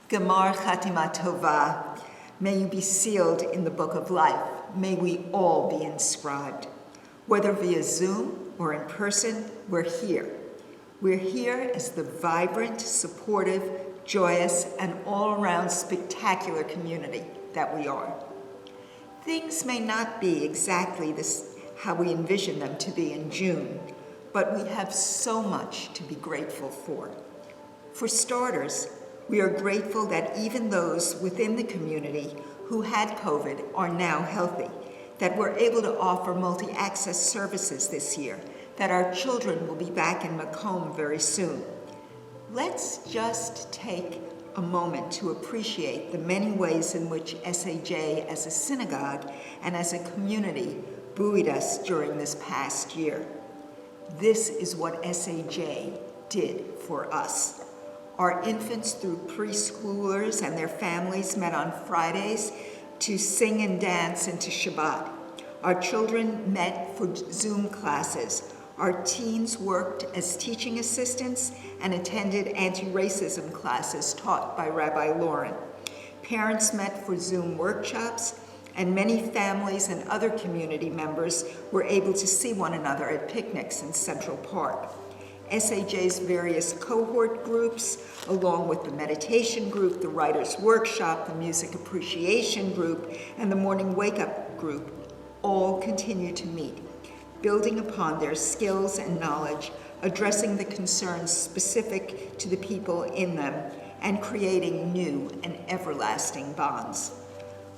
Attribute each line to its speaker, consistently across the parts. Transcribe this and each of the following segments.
Speaker 1: Gemar Chatima Tova. May you be sealed in the book of life. May we all be inscribed. Whether via Zoom or in person, we're here. We're here as the vibrant, supportive, joyous, and all-around spectacular community that we are. Things may not be exactly how we envision them to be in June, but we have so much to be grateful for. For starters, we are grateful that even those within the community who had COVID are now healthy, that we're able to offer multi-access services this year, that our children will be back in Macomb very soon. Let's just take a moment to appreciate the many ways in which SAJ as a synagogue and as a community buoyed us during this past year. This is what SAJ did for us. Our infants through preschoolers and their families met on Fridays to sing and dance into Shabbat. Our children met for Zoom classes. Our teens worked as teaching assistants and attended anti-racism classes taught by Rabbi Lauren. Parents met for Zoom workshops, and many families and other community members were able to see one another at picnics in Central Park. SAJ's various cohort groups, along with the meditation group, the writer's workshop, the music appreciation group, and the morning wake-up group, all continue to meet, building upon their skills and knowledge, addressing the concerns specific to the people in them, and creating new and everlasting bonds.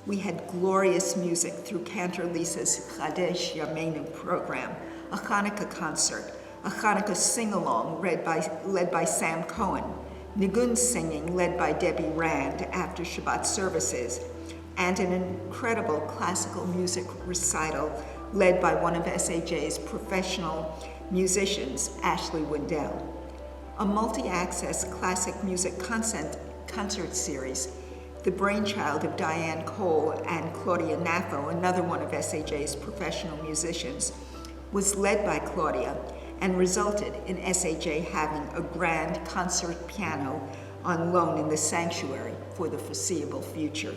Speaker 1: We had glorious music through Cantor Lisa's Chadesh Yameinu program, a Hanukkah concert, a Hanukkah sing-along led by Sam Cohen, Nigun singing led by Debbie Rand after Shabbat services, and an incredible classical music recital led by one of SAJ's professional musicians, Ashley Wendell. A multi-access classic music concert series, the brainchild of Diane Cole and Claudia Naffo, another one of SAJ's professional musicians, was led by Claudia and resulted in SAJ having a grand concert piano on loan in the sanctuary for the foreseeable future.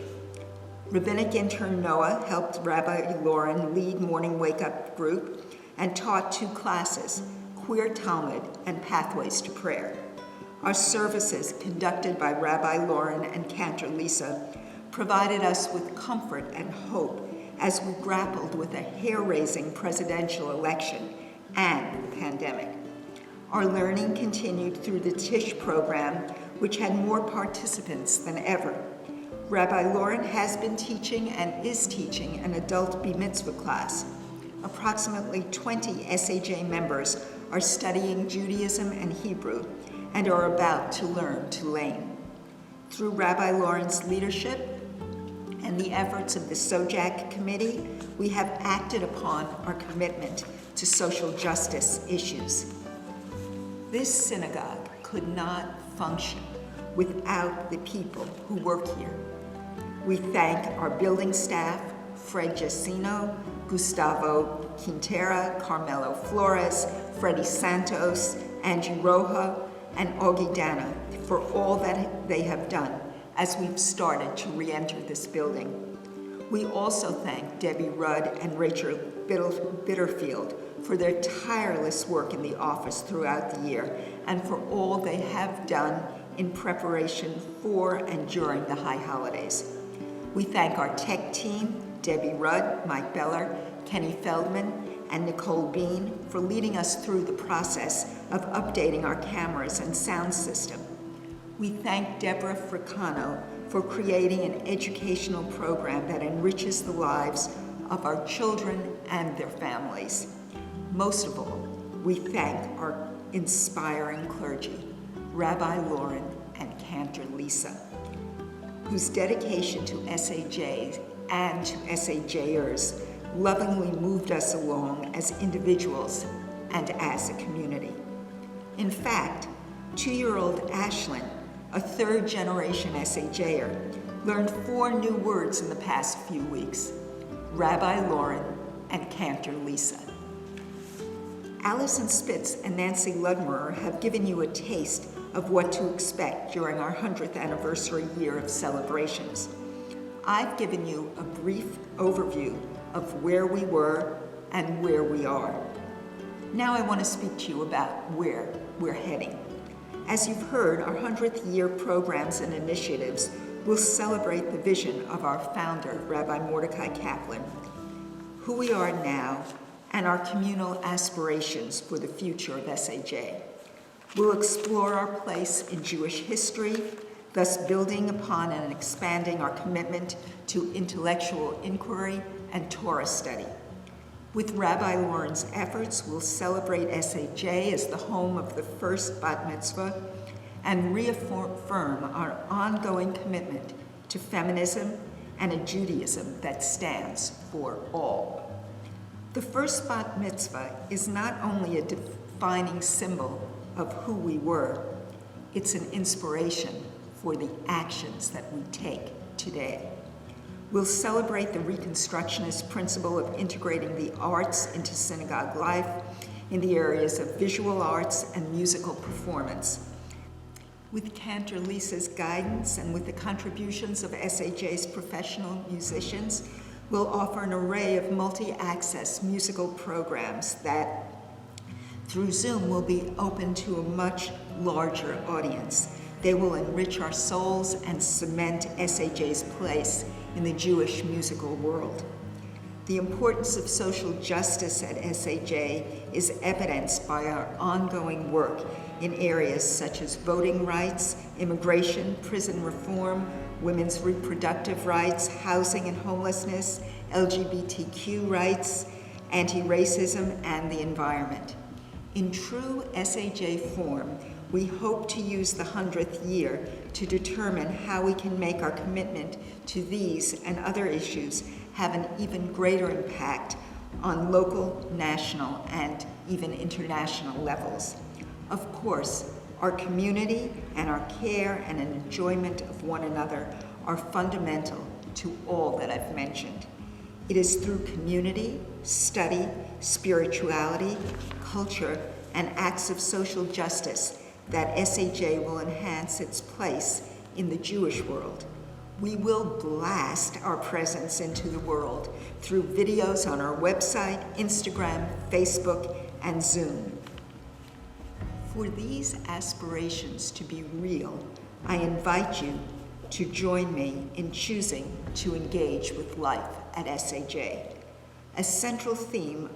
Speaker 1: Rabbinic intern Noah helped Rabbi Lauren lead morning wake-up group and taught 2 classes, Queer Talmud and Pathways to Prayer. Our services, conducted by Rabbi Lauren and Cantor Lisa, provided us with comfort and hope as we grappled with a hair-raising presidential election and the pandemic. Our learning continued through the Tish program, which had more participants than ever. Rabbi Lauren has been teaching and is teaching an adult Bar Mitzvah class. Approximately 20 SAJ members are studying Judaism and Hebrew and are about to learn Tulane. Through Rabbi Lauren's leadership and the efforts of the SOJAC committee, we have acted upon our commitment to social justice issues. This synagogue could not function without the people who work here. We thank our building staff, Fred Jacino, Gustavo Quintera, Carmelo Flores, Freddie Santos, Angie Roja, and Augie Dana for all that they have done as we've started to re-enter this building. We also thank Debbie Rudd and Rachel Bitterfield for their tireless work in the office throughout the year and for all they have done in preparation for and during the high holidays. We thank our tech team, Debbie Rudd, Mike Beller, Kenny Feldman, and Nicole Bean for leading us through the process of updating our cameras and sound system. We thank Deborah Fricano for creating an educational program that enriches the lives of our children and their families. Most of all, we thank our inspiring clergy, Rabbi Lauren and Cantor Lisa, whose dedication to SAJ and to SAJers lovingly moved us along as individuals and as a community. In fact, 2-year-old Ashlyn, a 3rd-generation SAJer, learned 4 new words in the past few weeks: Rabbi Lauren and Cantor Lisa. Allison Spitz and Nancy Ludmerer have given you a taste of what to expect during our 100th anniversary year of celebrations. I've given you a brief overview of where we were and where we are. Now I want to speak to you about where we're heading. As you've heard, our 100th year programs and initiatives will celebrate the vision of our founder, Rabbi Mordecai Kaplan, who we are now, and our communal aspirations for the future of SAJ. We'll explore our place in Jewish history, thus building upon and expanding our commitment to intellectual inquiry and Torah study. With Rabbi Lauren's efforts, we'll celebrate SAJ as the home of the first bat mitzvah and reaffirm our ongoing commitment to feminism and a Judaism that stands for all. The first bat mitzvah is not only a defining symbol of who we were, it's an inspiration for the actions that we take today. We'll celebrate the Reconstructionist principle of integrating the arts into synagogue life in the areas of visual arts and musical performance. With Cantor Lisa's guidance and with the contributions of SAJ's professional musicians, we'll offer an array of multi-access musical programs that, through Zoom, will be open to a much larger audience. They will enrich our souls and cement SAJ's place in the Jewish musical world. The importance of social justice at SAJ is evidenced by our ongoing work in areas such as voting rights, immigration, prison reform, women's reproductive rights, housing and homelessness, LGBTQ rights, anti-racism, and the environment. In true SAJ form, we hope to use the 100th year to determine how we can make our commitment to these and other issues have an even greater impact on local, national, and even international levels. Of course, our community and our care and enjoyment of one another are fundamental to all that I've mentioned. It is through community, study, spirituality, culture, and acts of social justice that SAJ will enhance its place in the Jewish world. We will blast our presence into the world through videos on our website, Instagram, Facebook, and Zoom. For these aspirations to be real, I invite you to join me in choosing to engage with life at SAJ. A central theme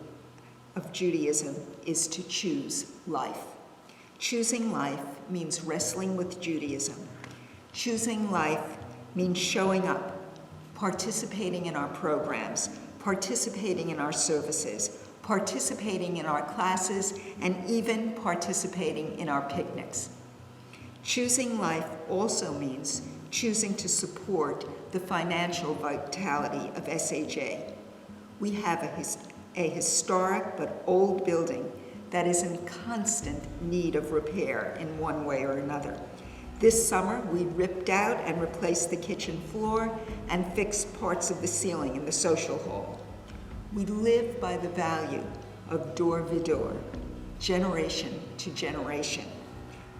Speaker 1: of Judaism is to choose life. Choosing life means wrestling with Judaism. Choosing life means showing up, participating in our programs, participating in our services, participating in our classes, and even participating in our picnics. Choosing life also means choosing to support the financial vitality of SAJ. We have a historic but old building that is in constant need of repair in one way or another. This summer, we ripped out and replaced the kitchen floor and fixed parts of the ceiling in the social hall. We live by the value of dor v'dor, generation to generation,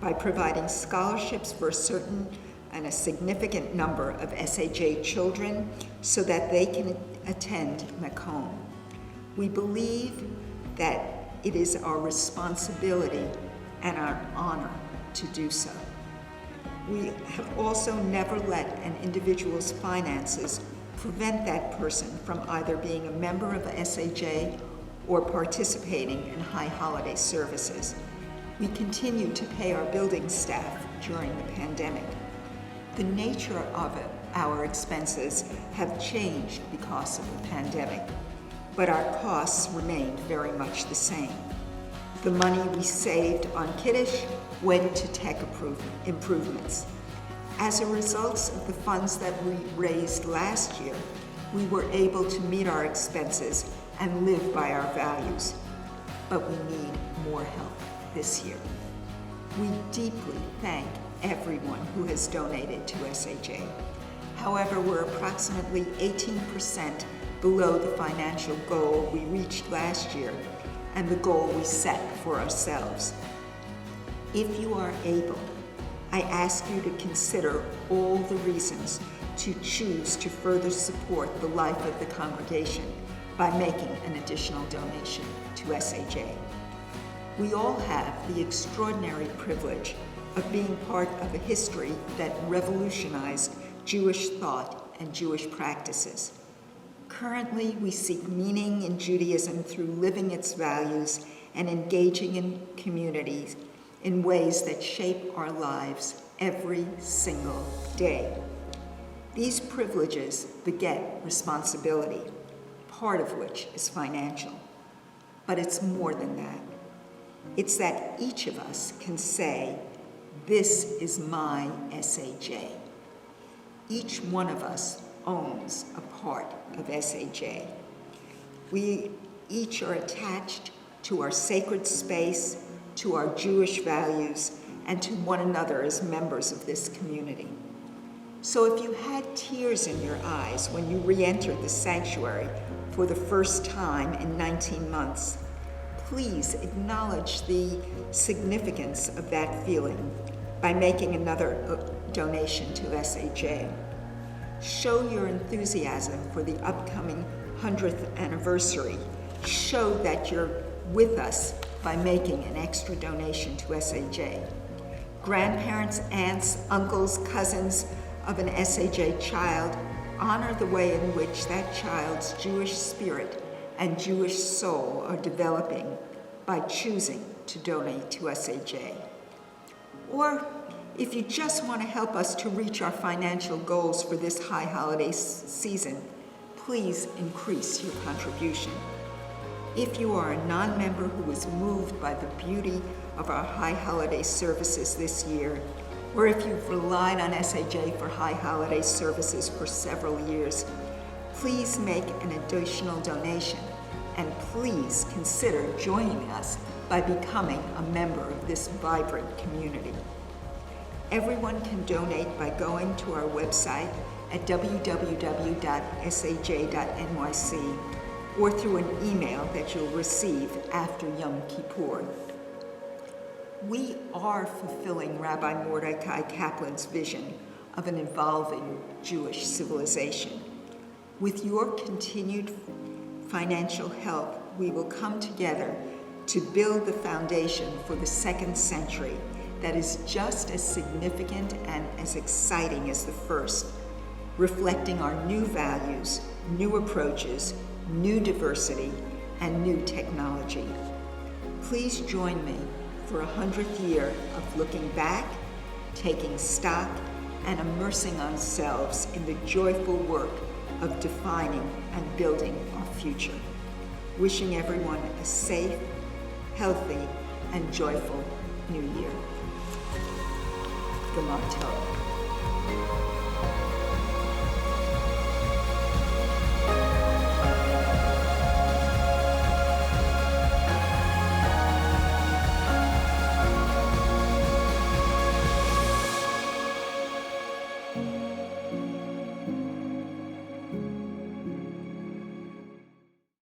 Speaker 1: by providing scholarships for a certain and a significant number of SAJ children so that they can attend Makom. We believe that it is our responsibility and our honor to do so. We have also never let an individual's finances prevent that person from either being a member of SAJ or participating in high holiday services. We continue to pay our building staff during the pandemic. The nature of our expenses have changed because of the pandemic, but our costs remained very much the same. The money we saved on Kiddush went to tech improvements. As a result of the funds that we raised last year, we were able to meet our expenses and live by our values. But we need more help this year. We deeply thank everyone who has donated to SAJ. However, we're approximately 18% below the financial goal we reached last year and the goal we set for ourselves. If you are able, I ask you to consider all the reasons to choose to further support the life of the congregation by making an additional donation to SAJ. We all have the extraordinary privilege of being part of a history that revolutionized Jewish thought and Jewish practices. Currently, we seek meaning in Judaism through living its values and engaging in communities in ways that shape our lives every single day. These privileges beget responsibility, part of which is financial. But it's more than that. It's that each of us can say, "This is my SAJ." Each one of us owns a part of SAJ. We each are attached to our sacred space, to our Jewish values, and to one another as members of this community. So if you had tears in your eyes when you re-entered the sanctuary for the first time in 19 months, please acknowledge the significance of that feeling by making another donation to SAJ. Show your enthusiasm for the upcoming 100th anniversary. Show that you're with us by making an extra donation to SAJ. Grandparents, aunts, uncles, cousins of an SAJ child, honor the way in which that child's Jewish spirit and Jewish soul are developing by choosing to donate to SAJ. Or if you just want to help us to reach our financial goals for this high holiday season, please increase your contribution. If you are a non-member who is moved by the beauty of our high holiday services this year, or if you've relied on SAJ for high holiday services for several years, please make an additional donation, and please consider joining us by becoming a member of this vibrant community. Everyone can donate by going to our website at www.saj.nyc or through an email that you'll receive after Yom Kippur. We are fulfilling Rabbi Mordecai Kaplan's vision of an evolving Jewish civilization. With your continued financial help, we will come together to build the foundation for the second century that is just as significant and as exciting as the first, reflecting our new values, new approaches, new diversity, and new technology. Please join me for 100th year of looking back, taking stock, and immersing ourselves in the joyful work of defining and building our future. Wishing everyone a safe, healthy, and joyful New Year. Gamato.